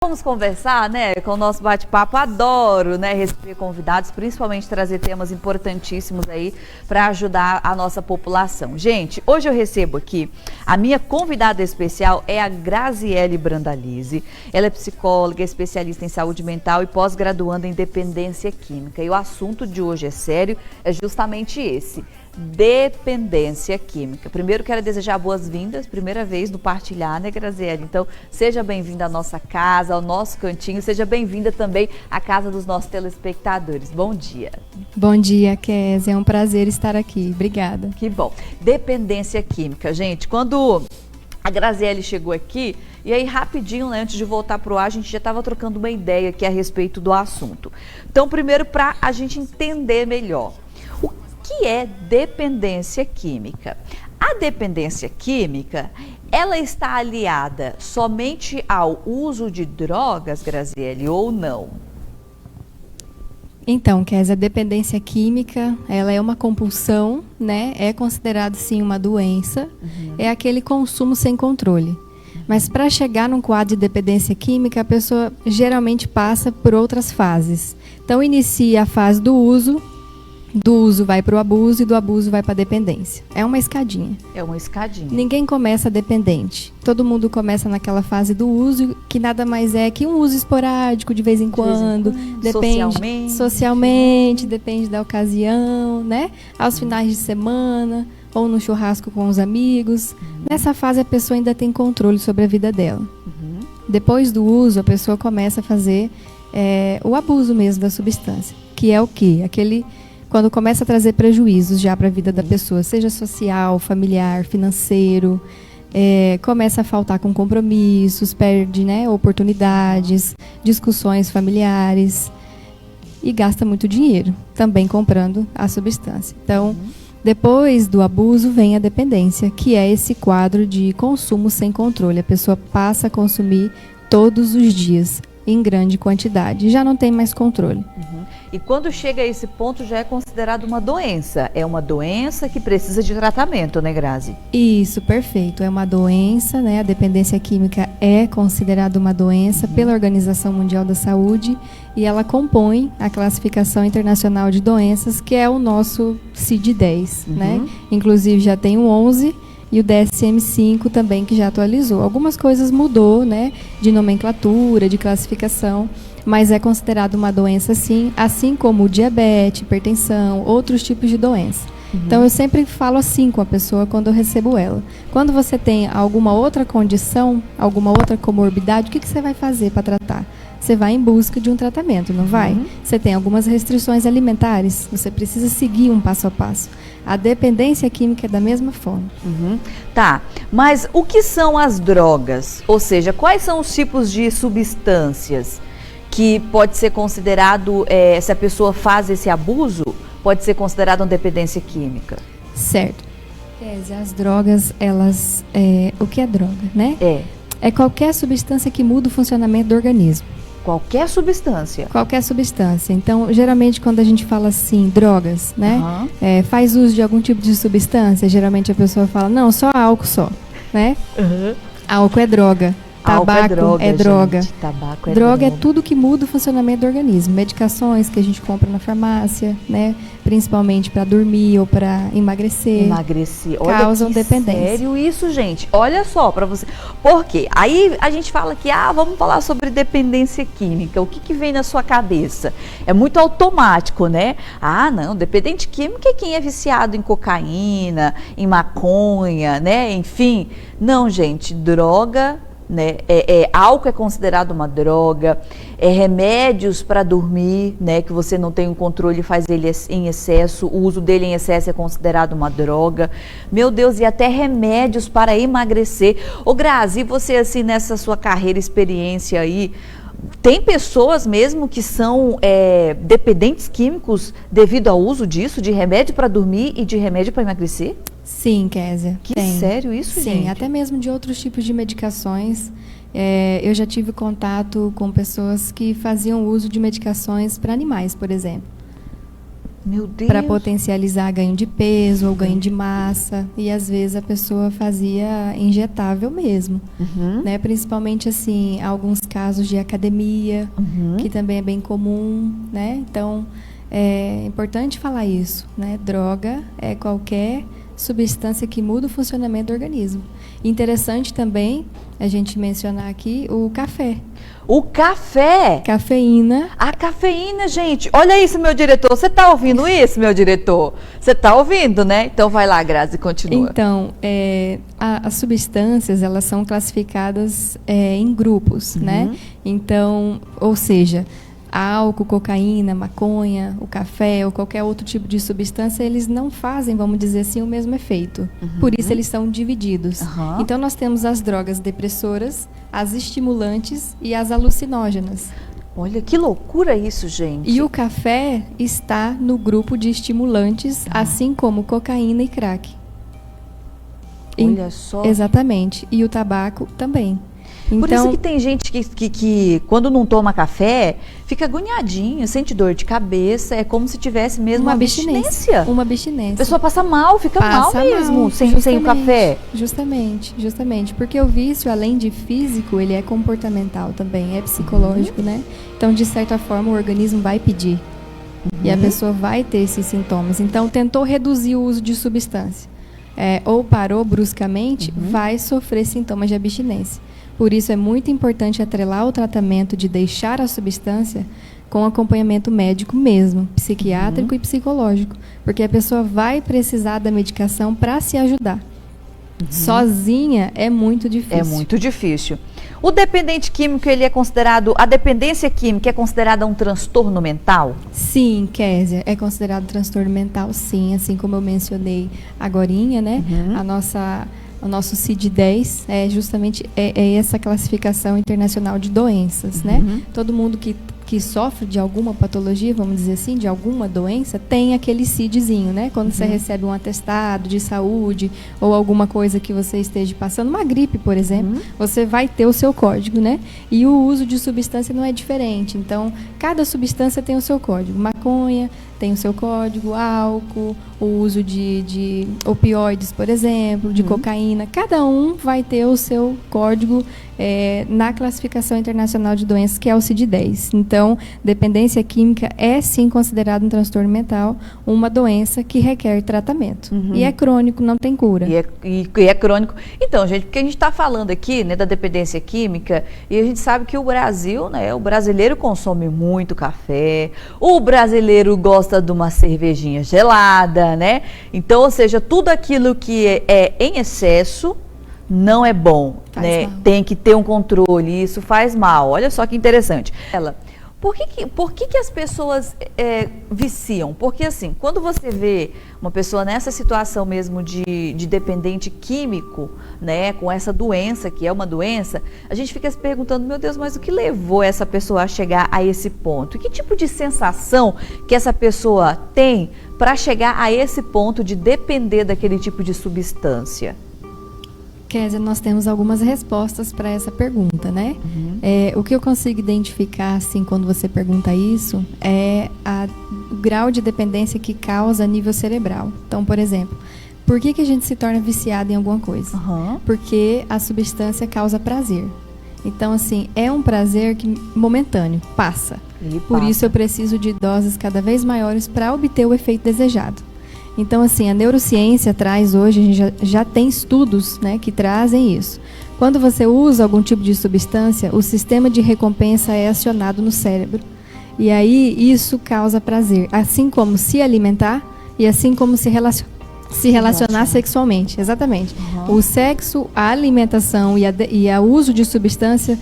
Vamos conversar, né, com o nosso bate-papo. Adoro, né, receber convidados, principalmente trazer temas importantíssimos aí para ajudar a nossa população. Gente, hoje eu recebo aqui a minha convidada especial é a Graziele Brandalize. Ela é psicóloga, especialista em saúde mental e pós-graduanda em dependência química. E o assunto de hoje é sério, é justamente esse. Dependência química. Primeiro quero desejar boas-vindas, primeira vez no Partilhar, né, Graziele? Então, seja bem-vinda à nossa casa, ao nosso cantinho, seja bem-vinda também à casa dos nossos telespectadores. Bom dia. Bom dia, Kézia, é um prazer estar aqui, obrigada. Que bom. Dependência química, gente, quando a Graziele chegou aqui, e aí rapidinho, né, antes de voltar para o ar, a gente já estava trocando uma ideia aqui a respeito do assunto. Então, primeiro, para a gente entender melhor, que é dependência química? A dependência química, ela está aliada somente ao uso de drogas, Graziele, ou não? Então, Kézia, a dependência química, ela é uma compulsão, né? É considerado, sim, uma doença. É aquele consumo sem controle. Mas para chegar num quadro de dependência química, a pessoa geralmente passa por outras fases. Então, inicia a fase do uso vai para o abuso e do abuso vai para a dependência. É uma escadinha. É uma escadinha. Ninguém começa dependente. Todo mundo começa naquela fase do uso, que nada mais é que um uso esporádico, de vez em quando. Depende socialmente, depende da ocasião, né? Aos finais de semana, ou no churrasco com os amigos. Nessa fase, a pessoa ainda tem controle sobre a vida dela. Depois do uso, a pessoa começa a fazer o abuso mesmo da substância. Que é o quê? Quando começa a trazer prejuízos já para a vida da pessoa, seja social, familiar, financeiro, começa a faltar com compromissos, perde, né, oportunidades, discussões familiares e gasta muito dinheiro também comprando a substância. Então, depois do abuso vem a dependência, que é esse quadro de consumo sem controle. A pessoa passa a consumir todos os dias, em grande quantidade, já não tem mais controle. E quando chega a esse ponto já é considerado uma doença. É uma doença que precisa de tratamento, né, Grazi? Isso, perfeito. É uma doença, né? A dependência química é considerada uma doença pela Organização Mundial da Saúde e ela compõe a Classificação Internacional de Doenças, que é o nosso CID-10, né? Inclusive já tem o 11 e o DSM-5 também, que já atualizou. Algumas coisas mudou, né? De nomenclatura, de classificação, mas é considerado uma doença sim, assim como o diabetes, hipertensão, outros tipos de doença. Então, eu sempre falo assim com a pessoa quando eu recebo ela. Quando você tem alguma outra condição, alguma outra comorbidade, o que você vai fazer para tratar? Você vai em busca de um tratamento, não vai? Você tem algumas restrições alimentares, você precisa seguir um passo a passo. A dependência química é da mesma forma. Tá, mas o que são as drogas? Ou seja, quais são os tipos de substâncias que pode ser considerado, se a pessoa faz esse abuso, pode ser considerado uma dependência química? Certo. As drogas, elas... o que é droga, né? É qualquer substância que muda o funcionamento do organismo. Qualquer substância? Qualquer substância. Então, geralmente, quando a gente fala assim, drogas, né? Faz uso de algum tipo de substância, geralmente a pessoa fala, não, só álcool só, né? Álcool é droga. Tabaco é droga. Tabaco é droga é tudo que muda o funcionamento do organismo. Medicações que a gente compra na farmácia, né? Principalmente para dormir ou para emagrecer. Causam dependência. Sério isso, gente? Olha só para você. Por quê? Aí a gente fala que, vamos falar sobre dependência química. O que vem na sua cabeça? É muito automático, né? Não, dependente químico é quem é viciado em cocaína, em maconha, né? Enfim. Não, gente, droga... né? Álcool é considerado uma droga, remédios para dormir, né? Que você não tem um controle e faz ele em excesso, o uso dele em excesso é considerado uma droga. Meu Deus, e até remédios para emagrecer. Ô Grazi, você assim nessa sua carreira, experiência aí, tem pessoas mesmo que são dependentes químicos devido ao uso disso, de remédio para dormir e de remédio para emagrecer? Sim, Kézia. Sério isso, gente? Sim, até mesmo de outros tipos de medicações. Eu já tive contato com pessoas que faziam uso de medicações para animais, por exemplo. Meu Deus. Para potencializar ganho de peso ou ganho de massa. E às vezes a pessoa fazia injetável mesmo. Né? Principalmente assim, alguns casos de academia, que também é bem comum, né? Então, é importante falar isso, né? Droga é qualquer substância que muda o funcionamento do organismo. Interessante também a gente mencionar aqui o café. O café? Cafeína. A cafeína, gente. Olha isso, meu diretor. Você está ouvindo isso, meu diretor? Você está ouvindo, né? Então vai lá, Grazi, continua. Então, as substâncias, elas são classificadas em grupos, né? Então, ou seja, álcool, cocaína, maconha, o café ou qualquer outro tipo de substância, eles não fazem, vamos dizer assim, o mesmo efeito. Por isso eles são divididos. Então nós temos as drogas depressoras, as estimulantes e as alucinógenas. Olha, que loucura isso, gente. E o café está no grupo de estimulantes, assim como cocaína e crack. Olha só. Exatamente. E o tabaco também. Então, por isso que tem gente que quando não toma café, fica agoniadinho, sente dor de cabeça, é como se tivesse mesmo uma abstinência. Uma abstinência. A pessoa passa mal, fica mal mesmo, sem o café. Justamente, porque o vício, além de físico, ele é comportamental também, é psicológico, né? Então, de certa forma, o organismo vai pedir. E a pessoa vai ter esses sintomas. Então, tentou reduzir o uso de substância, ou parou bruscamente, vai sofrer sintomas de abstinência. Por isso, é muito importante atrelar o tratamento de deixar a substância com acompanhamento médico mesmo, psiquiátrico e psicológico, porque a pessoa vai precisar da medicação para se ajudar. Sozinha é muito difícil. É muito difícil. O dependente químico, ele é considerado, a dependência química é considerada um transtorno mental? Sim, Kézia, é considerado transtorno mental, sim, assim como eu mencionei agorinha, né? O nosso CID-10 é justamente essa classificação internacional de doenças, né? Todo mundo que sofre de alguma patologia, vamos dizer assim, de alguma doença, tem aquele CIDzinho, né? Quando você recebe um atestado de saúde ou alguma coisa que você esteja passando, uma gripe, por exemplo, você vai ter o seu código, né? E o uso de substância não é diferente. Então, cada substância tem o seu código. Maconha tem o seu código, álcool, o uso de opioides, por exemplo, de cocaína. Cada um vai ter o seu código na classificação internacional de doenças, que é o CID-10. Então, dependência química é sim considerado um transtorno mental, uma doença que requer tratamento. E é crônico, não tem cura. E é crônico. Então, gente, porque a gente está falando aqui, né, da dependência química, e a gente sabe que o Brasil, né, o brasileiro consome muito café, o brasileiro gosta de uma cervejinha gelada, né? Então, ou seja, tudo aquilo que é em excesso não é bom, né? Tem que ter um controle, isso faz mal. Olha só que interessante. Por que as pessoas viciam? Porque assim, quando você vê uma pessoa nessa situação mesmo de dependente químico, né, com essa doença, que é uma doença, a gente fica se perguntando, meu Deus, mas o que levou essa pessoa a chegar a esse ponto? E que tipo de sensação que essa pessoa tem para chegar a esse ponto de depender daquele tipo de substância? Kézia, nós temos algumas respostas para essa pergunta, né? O que eu consigo identificar, assim, quando você pergunta isso, é o grau de dependência que causa a nível cerebral. Então, por exemplo, por que a gente se torna viciado em alguma coisa? Porque a substância causa prazer. Então, assim, é um prazer momentâneo, passa. Por isso eu preciso de doses cada vez maiores para obter o efeito desejado. Então, assim, a neurociência traz hoje, a gente já tem estudos, né, que trazem isso. Quando você usa algum tipo de substância, o sistema de recompensa é acionado no cérebro. E aí, isso causa prazer, assim como se alimentar e assim como se relacionar sexualmente. Exatamente. O sexo, a alimentação e o uso de substância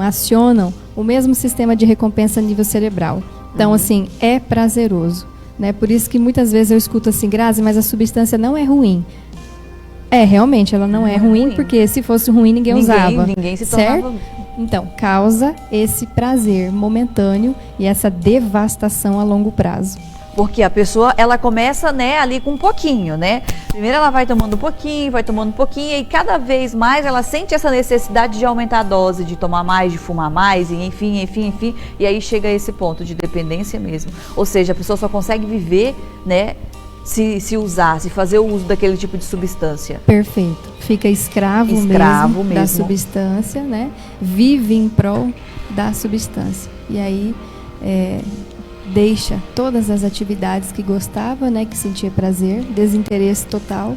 acionam o mesmo sistema de recompensa a nível cerebral. Então, assim, é prazeroso. Né? Por isso que muitas vezes eu escuto assim, Grazi, mas a substância não é ruim. Realmente, ela não é ruim, porque se fosse ruim, ninguém usava. Ninguém se tornava... Certo? Então, causa esse prazer momentâneo e essa devastação a longo prazo. Porque a pessoa, ela começa, né, ali com um pouquinho, né? Primeiro ela vai tomando um pouquinho, e cada vez mais ela sente essa necessidade de aumentar a dose, de tomar mais, de fumar mais, e enfim, e aí chega a esse ponto de dependência mesmo. Ou seja, a pessoa só consegue viver, né, se usar, se fazer o uso daquele tipo de substância. Perfeito. Fica escravo mesmo da substância, né? Vive em prol da substância. E aí deixa todas as atividades que gostava, né? Que sentia prazer, desinteresse total,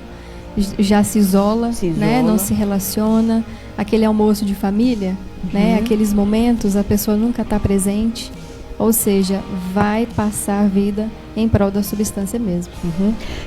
já se isola, né? Não se relaciona. Aquele almoço de família, né? Aqueles momentos, a pessoa nunca está presente. Ou seja, vai passar a vida em prol da substância mesmo.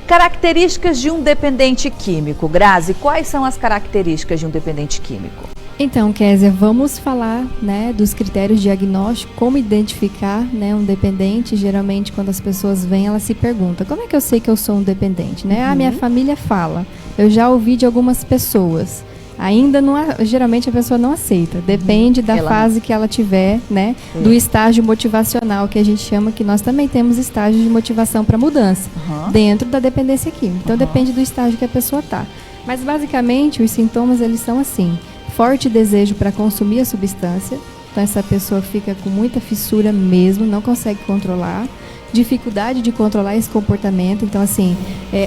Características de um dependente químico. Grazi, quais são as características de um dependente químico? Então, Kézia, vamos falar, né, dos critérios diagnósticos, como identificar, né, um dependente. Geralmente, quando as pessoas vêm, elas se perguntam, como é que eu sei que eu sou um dependente? Né? A minha família fala, eu já ouvi de algumas pessoas. Ainda não, geralmente a pessoa não aceita, depende da fase que ela tiver, né, do estágio motivacional que a gente chama, que nós também temos estágio de motivação para mudança, dentro da dependência química. Então depende do estágio que a pessoa está. Mas basicamente os sintomas eles são assim: forte desejo para consumir a substância, então essa pessoa fica com muita fissura mesmo, não consegue controlar. Dificuldade de controlar esse comportamento, então assim,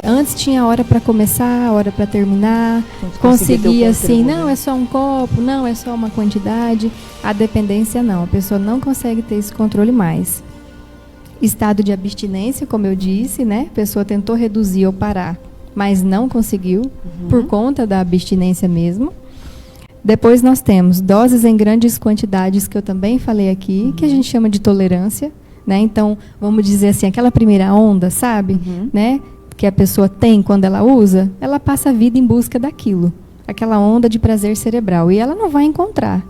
antes tinha hora para começar, hora para terminar, conseguia assim, não, é só um copo, não, é só uma quantidade. A dependência não, a pessoa não consegue ter esse controle mais. Estado de abstinência, como eu disse, né, a pessoa tentou reduzir ou parar, mas não conseguiu, por conta da abstinência mesmo. Depois nós temos doses em grandes quantidades, que eu também falei aqui, que a gente chama de tolerância. Né? Então, vamos dizer assim, aquela primeira onda, sabe? Né? Que a pessoa tem quando ela usa, ela passa a vida em busca daquilo. Aquela onda de prazer cerebral. E ela não vai encontrar.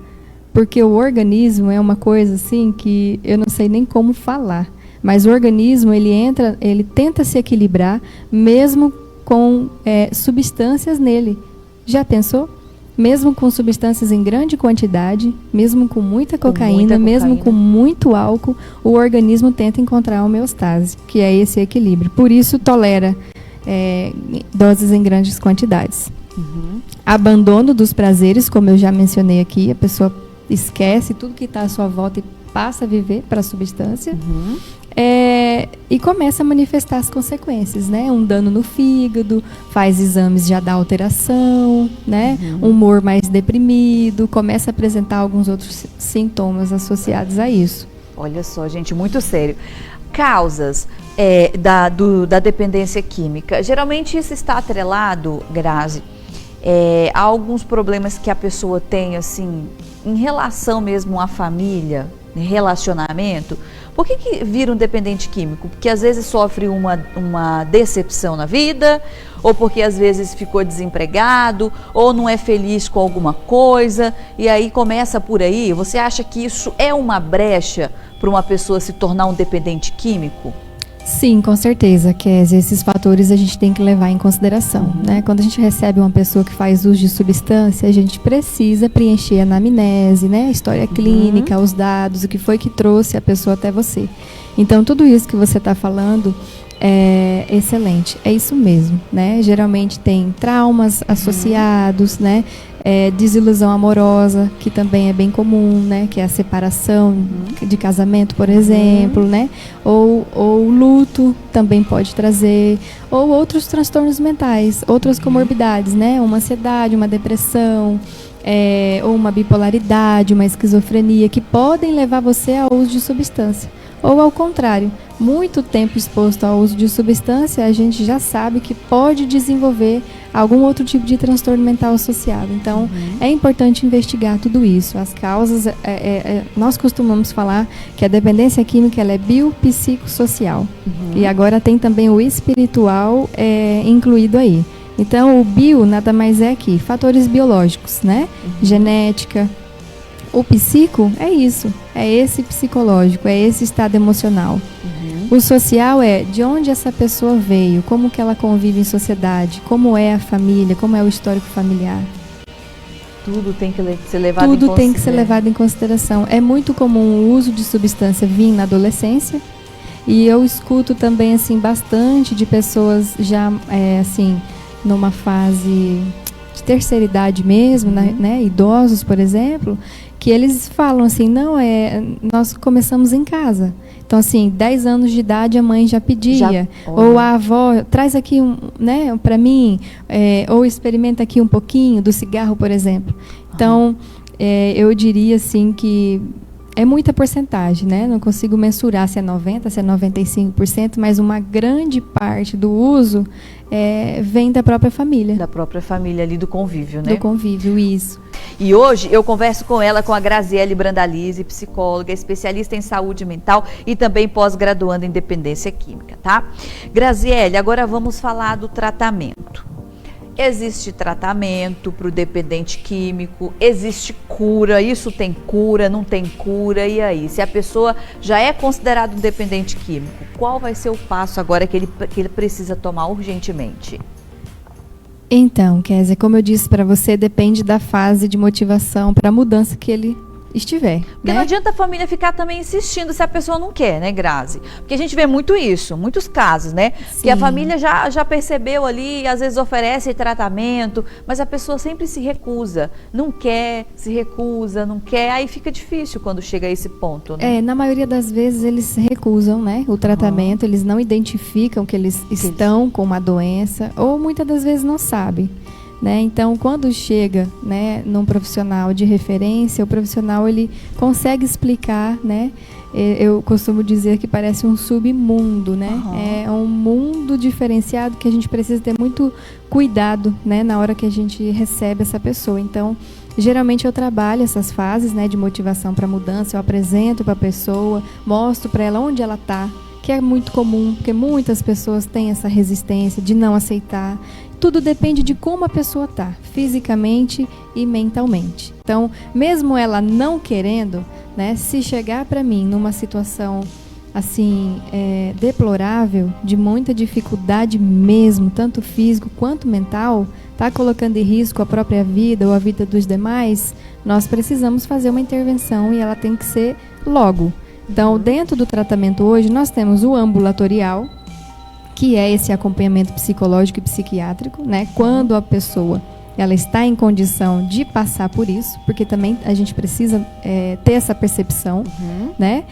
Porque o organismo é uma coisa assim que eu não sei nem como falar. Mas o organismo, ele tenta se equilibrar mesmo com substâncias nele. Já pensou? Mesmo com substâncias em grande quantidade, mesmo com muita cocaína, mesmo com muito álcool, o organismo tenta encontrar a homeostase, que é esse equilíbrio. Por isso, tolera doses em grandes quantidades. Abandono dos prazeres, como eu já mencionei aqui, a pessoa esquece tudo que está à sua volta e passa a viver para a substância. E começa a manifestar as consequências, né? Um dano no fígado, faz exames, já dá alteração, né? Um humor mais deprimido, começa a apresentar alguns outros sintomas associados a isso. Olha só, gente, muito sério. Causas da dependência química. Geralmente isso está atrelado, Grazi, a alguns problemas que a pessoa tem, assim, em relação mesmo à família, relacionamento. Por que vira um dependente químico? Porque às vezes sofre uma decepção na vida, ou porque às vezes ficou desempregado, ou não é feliz com alguma coisa, e aí começa por aí. Você acha que isso é uma brecha para uma pessoa se tornar um dependente químico? Sim, com certeza, Kézia. Esses fatores a gente tem que levar em consideração, né? Quando a gente recebe uma pessoa que faz uso de substância, a gente precisa preencher a anamnese, né? A história clínica, os dados, o que foi que trouxe a pessoa até você. Então, tudo isso que você está falando é excelente. É isso mesmo, né? Geralmente tem traumas associados, né? Desilusão amorosa, que também é bem comum, né? Que é a separação de casamento, por exemplo, né? Ou luto também pode trazer, ou outros transtornos mentais, outras comorbidades, né? Uma ansiedade, uma depressão, ou uma bipolaridade, uma esquizofrenia, que podem levar você ao uso de substância. Ou ao contrário, muito tempo exposto ao uso de substância, a gente já sabe que pode desenvolver algum outro tipo de transtorno mental associado. Então, é importante investigar tudo isso. As causas, nós costumamos falar que a dependência química ela é biopsicossocial. E agora tem também o espiritual incluído aí. Então, o bio nada mais é que fatores biológicos, né? Genética. O psico é isso, é esse psicológico, é esse estado emocional. O social é de onde essa pessoa veio, como que ela convive em sociedade, como é a família, como é o histórico familiar. Tudo tem que ser levado em consideração. Tudo tem que ser levado em consideração. É muito comum o uso de substância vir na adolescência E eu escuto também, assim, bastante de pessoas já, assim, numa fase de terceira idade mesmo, né? Idosos, por exemplo, que eles falam assim, não, nós começamos em casa. Então, assim, 10 anos de idade a mãe já pedia. Ou a avó, traz aqui né, para mim, ou experimenta aqui um pouquinho do cigarro, por exemplo. Então, eu diria assim que é muita porcentagem, né? Não consigo mensurar se é 90%, se é 95%, mas uma grande parte do uso vem da própria família. Da própria família ali, do convívio, né? Do convívio, isso. E hoje eu converso com ela, com a Graziele Brandalize, psicóloga, especialista em saúde mental e também pós-graduanda em dependência química, tá? Graziele, agora vamos falar do tratamento. Existe tratamento para o dependente químico, existe cura, isso tem cura, não tem cura, e aí? Se a pessoa já é considerada um dependente químico, qual vai ser o passo agora que ele precisa tomar urgentemente? Então, Kézia, como eu disse para você, depende da fase de motivação para a mudança que ele estiver. Porque não adianta a família ficar também insistindo se a pessoa não quer, né, Grazi? Porque a gente vê muito isso, muitos casos, né? Sim. Que a família já percebeu ali, às vezes oferece tratamento, mas a pessoa sempre se recusa, não quer, se recusa, não quer, aí fica difícil quando chega a esse ponto, né? Na maioria das vezes eles recusam, né, o tratamento, eles não identificam que eles estão com uma doença, ou muitas das vezes não sabem. Né? Então, quando chega, né, num profissional de referência, o profissional ele consegue explicar, né? Eu costumo dizer que parece um submundo, né? É um mundo diferenciado que a gente precisa ter muito cuidado, né, na hora que a gente recebe essa pessoa. Então, geralmente eu trabalho essas fases, né, de motivação para mudança, eu apresento para a pessoa, mostro para ela onde ela está, que é muito comum, porque muitas pessoas têm essa resistência de não aceitar. Tudo depende de como a pessoa está, fisicamente e mentalmente. Então, mesmo ela não querendo, né, se chegar para mim numa situação assim, deplorável, de muita dificuldade mesmo, tanto físico quanto mental, está colocando em risco a própria vida ou a vida dos demais, nós precisamos fazer uma intervenção e ela tem que ser logo. Então, dentro do tratamento hoje, nós temos o ambulatorial, que é esse acompanhamento psicológico e psiquiátrico, né? Quando a pessoa ela está em condição de passar por isso, porque também a gente precisa ter essa percepção, né?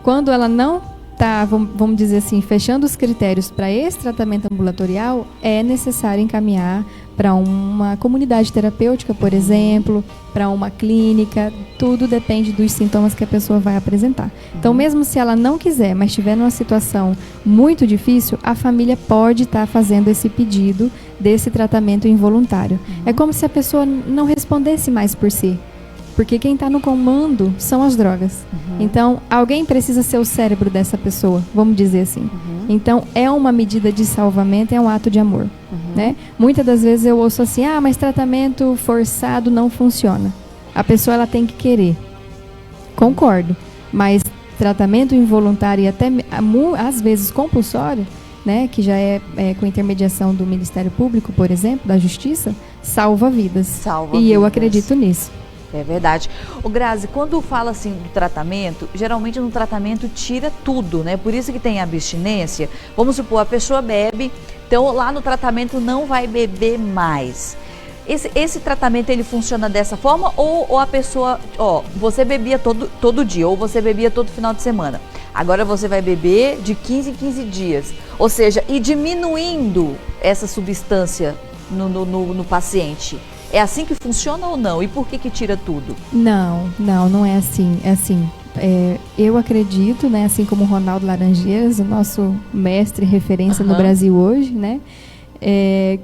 Quando ela não está, vamos dizer assim, fechando os critérios para esse tratamento ambulatorial, é necessário encaminhar para uma comunidade terapêutica, por exemplo, para uma clínica, tudo depende dos sintomas que a pessoa vai apresentar. Então, mesmo se ela não quiser, mas estiver numa situação muito difícil, a família pode estar fazendo esse pedido desse tratamento involuntário. É como se a pessoa não respondesse mais por si, porque quem está no comando são as drogas. Então, alguém precisa ser o cérebro dessa pessoa, vamos dizer assim. Então, é uma medida de salvamento, é um ato de amor. Né? Muitas das vezes eu ouço assim, mas tratamento forçado não funciona. A pessoa ela tem que querer. Concordo. Mas tratamento involuntário e até às vezes compulsório, né, que já é com intermediação do Ministério Público, por exemplo, da Justiça, salva vidas. Eu acredito nisso. É verdade. O Grazi, quando fala assim do tratamento, geralmente no tratamento tira tudo, né? Por isso que tem abstinência. Vamos supor, a pessoa bebe, então lá no tratamento não vai beber mais. Esse tratamento ele funciona dessa forma ou a pessoa, você bebia todo dia ou você bebia todo final de semana. Agora você vai beber de 15 em 15 dias. Ou seja, e diminuindo essa substância no paciente. É assim que funciona ou não? E por que tira tudo? Não é assim. É assim, eu acredito, né, assim como o Ronaldo Laranjeiras, o nosso mestre referência no Brasil hoje, né,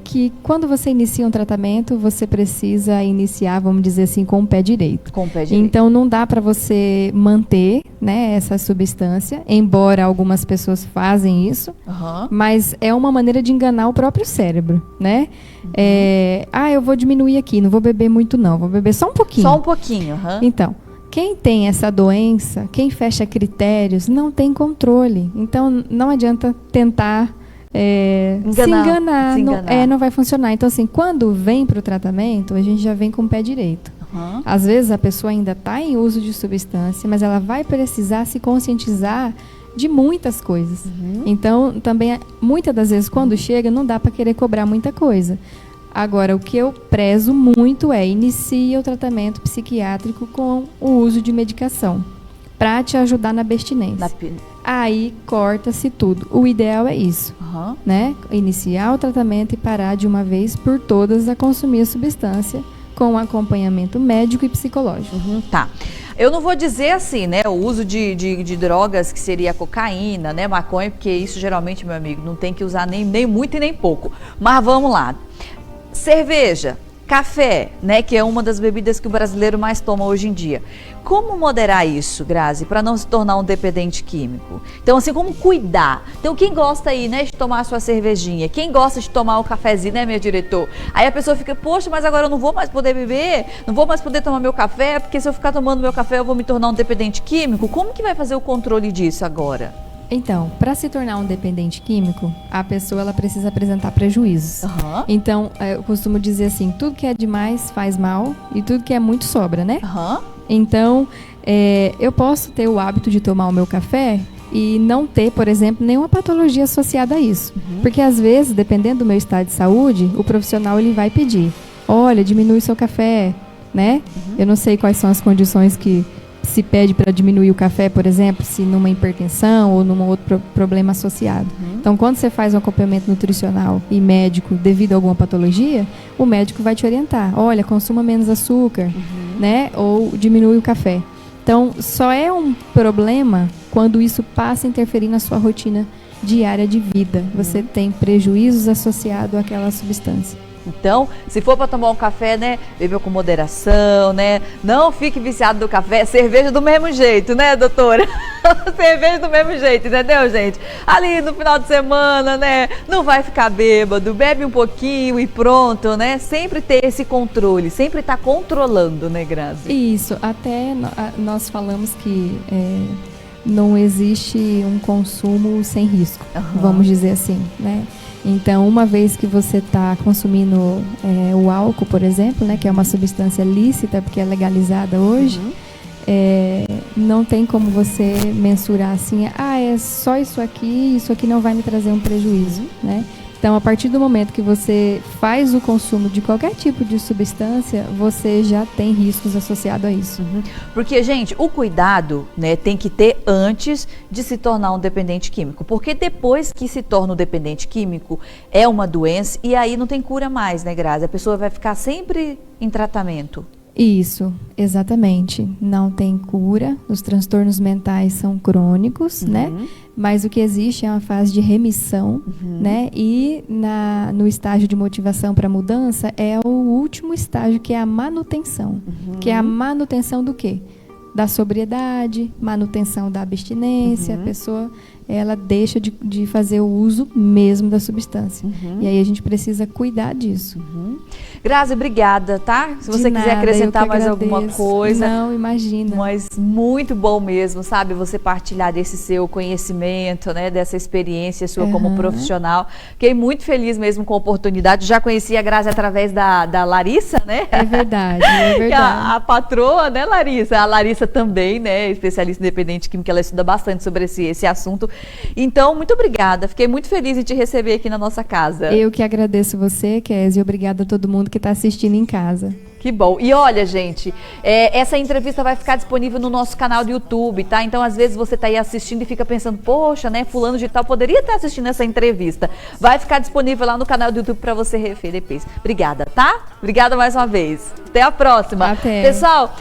que quando você inicia um tratamento, você precisa iniciar, vamos dizer assim, com o pé direito. Então, não dá para você manter, né, essa substância, embora algumas pessoas fazem isso, mas é uma maneira de enganar o próprio cérebro, né? Eu vou diminuir aqui, não vou beber muito não, vou beber só um pouquinho. Só um pouquinho, Então, quem tem essa doença, quem fecha critérios, não tem controle. Então, não adianta tentar se enganar. Não vai funcionar. Então, assim, quando vem para o tratamento, a gente já vem com o pé direito. Às vezes a pessoa ainda está em uso de substância, mas ela vai precisar se conscientizar de muitas coisas. Então, também, muitas das vezes, quando chega, não dá para querer cobrar muita coisa. Agora, o que eu prezo muito é inicia o tratamento psiquiátrico com o uso de medicação para te ajudar na abstinência. Aí corta-se tudo. O ideal é isso, né? Iniciar o tratamento e parar de uma vez por todas a consumir a substância com acompanhamento médico e psicológico. Tá. Eu não vou dizer assim, né, o uso de drogas que seria a cocaína, né, maconha, porque isso geralmente, meu amigo, não tem que usar nem muito e nem pouco. Mas vamos lá. Cerveja, café, né, que é uma das bebidas que o brasileiro mais toma hoje em dia. Como moderar isso, Grazi, para não se tornar um dependente químico? Então, assim, como cuidar? Então, quem gosta aí, né, de tomar a sua cervejinha? Quem gosta de tomar o cafezinho, né, meu diretor? Aí a pessoa fica, poxa, mas agora eu não vou mais poder beber, não vou mais poder tomar meu café, porque se eu ficar tomando meu café eu vou me tornar um dependente químico? Como que vai fazer o controle disso agora? Então, para se tornar um dependente químico, a pessoa ela precisa apresentar prejuízos. Então, eu costumo dizer assim, tudo que é demais faz mal e tudo que é muito sobra, né? Então, eu posso ter o hábito de tomar o meu café e não ter, por exemplo, nenhuma patologia associada a isso. Porque às vezes, dependendo do meu estado de saúde, o profissional ele vai pedir, olha, diminui seu café, né? Eu não sei quais são as condições que se pede para diminuir o café, por exemplo, se numa hipertensão ou num outro problema associado. Então, quando você faz um acompanhamento nutricional e médico devido a alguma patologia, o médico vai te orientar. Olha, consuma menos açúcar, né? Ou diminui o café. Então, só é um problema quando isso passa a interferir na sua rotina diária de vida. Você tem prejuízos associados àquela substância. Então, se for para tomar um café, né, beba com moderação, né? Não fique viciado do café, cerveja do mesmo jeito, né, doutora? Cerveja do mesmo jeito, entendeu, gente? Ali no final de semana, né, não vai ficar bêbado, bebe um pouquinho e pronto, né? Sempre ter esse controle, sempre estar controlando, né, Grazi? Isso, até nós falamos que não existe um consumo sem risco, vamos dizer assim, né? Então, uma vez que você está consumindo o álcool, por exemplo, né, que é uma substância lícita, porque é legalizada hoje, não tem como você mensurar assim, é só isso aqui não vai me trazer um prejuízo, né? Então, a partir do momento que você faz o consumo de qualquer tipo de substância, você já tem riscos associados a isso. Porque, gente, o cuidado, né, tem que ter antes de se tornar um dependente químico. Porque depois que se torna um dependente químico, é uma doença e aí não tem cura mais, né, Grazi? A pessoa vai ficar sempre em tratamento. Isso, exatamente. Não tem cura, os transtornos mentais são crônicos, né? Mas o que existe é uma fase de remissão, né? E no estágio de motivação para mudança é o último estágio, que é a manutenção. Que é a manutenção do quê? Da sobriedade, manutenção da abstinência, a pessoa ela deixa de fazer o uso mesmo da substância. E aí a gente precisa cuidar disso. Grazi, obrigada, tá? Se você quiser acrescentar mais alguma coisa. Não, imagina. Mas muito bom mesmo, sabe? Você partilhar desse seu conhecimento, né? Dessa experiência sua como profissional. Fiquei muito feliz mesmo com a oportunidade. Já conheci a Grazi através da Larissa, né? É verdade, é verdade. A patroa, né, Larissa? A Larissa também, né? Especialista independente química, ela estuda bastante sobre esse assunto. Então, muito obrigada. Fiquei muito feliz em te receber aqui na nossa casa. Eu que agradeço você, Kézia, e obrigada a todo mundo que está assistindo em casa. Que bom. E olha, gente, essa entrevista vai ficar disponível no nosso canal do YouTube, tá? Então, às vezes você tá aí assistindo e fica pensando, poxa, né, fulano de tal poderia estar assistindo essa entrevista. Vai ficar disponível lá no canal do YouTube para você rever depois. Obrigada, tá? Obrigada mais uma vez. Até a próxima. Até. Pessoal,